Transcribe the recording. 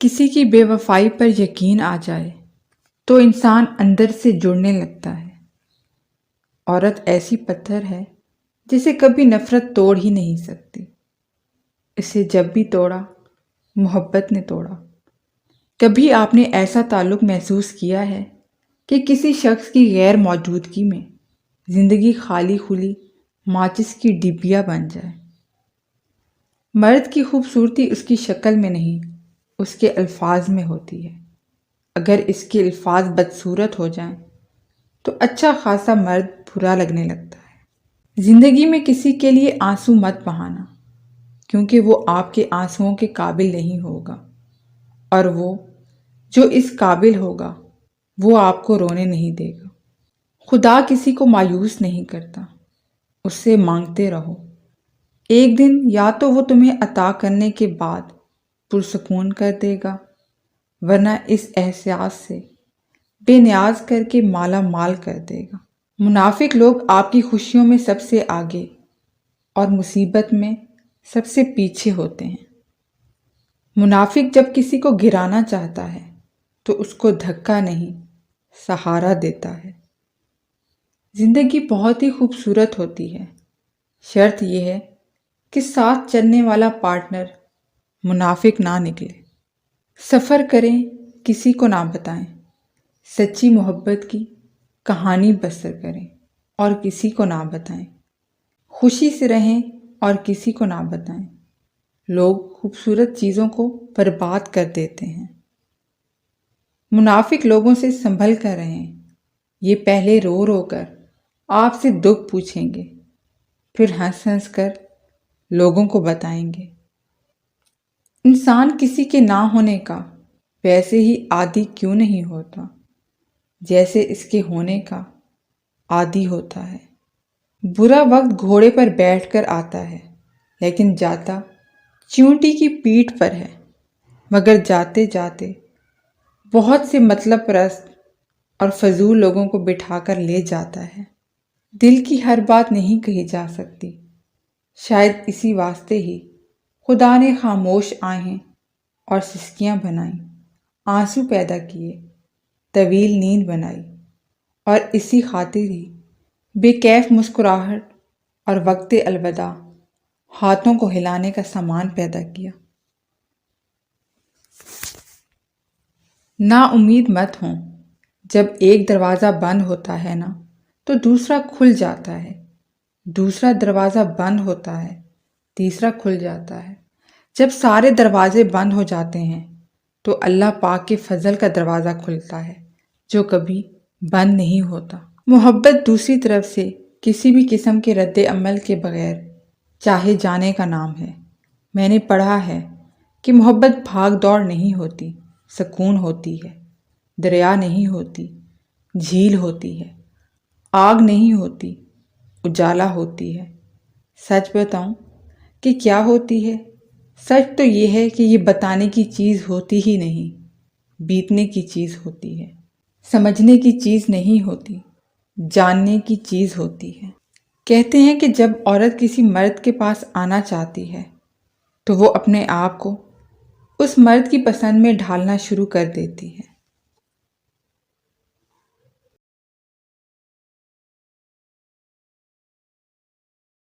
کسی کی بے وفائی پر یقین آ جائے تو انسان اندر سے جڑنے لگتا ہے۔ عورت ایسی پتھر ہے جسے کبھی نفرت توڑ ہی نہیں سکتی۔ اسے جب بھی توڑا محبت نے توڑا۔ کبھی آپ نے ایسا تعلق محسوس کیا ہے کہ کسی شخص کی غیر موجودگی میں زندگی خالی خلی ماچس کی ڈبیا بن جائے؟ مرد کی خوبصورتی اس کی شکل میں نہیں، اس کے الفاظ میں ہوتی ہے۔ اگر اس کے الفاظ بدصورت ہو جائیں تو اچھا خاصا مرد برا لگنے لگتا ہے۔ زندگی میں کسی کے لیے آنسو مت بہانا، کیونکہ وہ آپ کے آنسوؤں کے قابل نہیں ہوگا، اور وہ جو اس قابل ہوگا وہ آپ کو رونے نہیں دے گا۔ خدا کسی کو مایوس نہیں کرتا، اس سے مانگتے رہو۔ ایک دن یا تو وہ تمہیں عطا کرنے کے بعد پرسکون کر دے گا، ورنہ اس احساس سے بے نیاز کر کے مالا مال کر دے گا۔ منافق لوگ آپ کی خوشیوں میں سب سے آگے اور مصیبت میں سب سے پیچھے ہوتے ہیں۔ منافق جب کسی کو گرانا چاہتا ہے تو اس کو دھکا نہیں، سہارا دیتا ہے۔ زندگی بہت ہی خوبصورت ہوتی ہے، شرط یہ ہے کہ ساتھ چلنے والا پارٹنر منافق نہ نکلے۔ سفر کریں کسی کو نہ بتائیں، سچی محبت کی کہانی بسر کریں اور کسی کو نہ بتائیں۔ خوشی سے رہیں اور کسی کو نہ بتائیں۔ لوگ خوبصورت چیزوں کو برباد کر دیتے ہیں۔ منافق لوگوں سے سنبھل کر رہیں، یہ پہلے رو رو کر آپ سے دکھ پوچھیں گے، پھر ہنس ہنس کر لوگوں کو بتائیں گے۔ انسان کسی کے نہ ہونے کا ویسے ہی عادی کیوں نہیں ہوتا جیسے اس کے ہونے کا عادی ہوتا ہے۔ برا وقت گھوڑے پر بیٹھ کر آتا ہے لیکن جاتا چیونٹی کی پیٹھ پر ہے، مگر جاتے جاتے بہت سے مطلب پرست اور فضول لوگوں کو بٹھا کر لے جاتا ہے۔ دل کی ہر بات نہیں کہی جا سکتی، شاید اسی واسطے ہی خدا نے خاموش آہیں اور سسکیاں بنائیں، آنسو پیدا کیے، طویل نیند بنائی، اور اسی خاطر ہی بے کیف مسکراہٹ اور وقت الوداع ہاتھوں کو ہلانے کا سامان پیدا کیا۔ نا امید مت ہوں، جب ایک دروازہ بند ہوتا ہے نا تو دوسرا کھل جاتا ہے، دوسرا دروازہ بند ہوتا ہے تیسرا کھل جاتا ہے۔ جب سارے دروازے بند ہو جاتے ہیں تو اللہ پاک کے فضل کا دروازہ کھلتا ہے جو کبھی بند نہیں ہوتا۔ محبت دوسری طرف سے کسی بھی قسم کے رد عمل کے بغیر چاہے جانے کا نام ہے۔ میں نے پڑھا ہے کہ محبت بھاگ دوڑ نہیں ہوتی، سکون ہوتی ہے۔ دریا نہیں ہوتی، جھیل ہوتی ہے۔ آگ نہیں ہوتی، اجالا ہوتی ہے۔ سچ بتاؤں کہ کیا ہوتی ہے؟ سچ تو یہ ہے کہ یہ بتانے کی چیز ہوتی ہی نہیں، بیتنے کی چیز ہوتی ہے۔ سمجھنے کی چیز نہیں ہوتی، جاننے کی چیز ہوتی ہے۔ کہتے ہیں کہ جب عورت کسی مرد کے پاس آنا چاہتی ہے تو وہ اپنے آپ کو اس مرد کی پسند میں ڈھالنا شروع کر دیتی ہے۔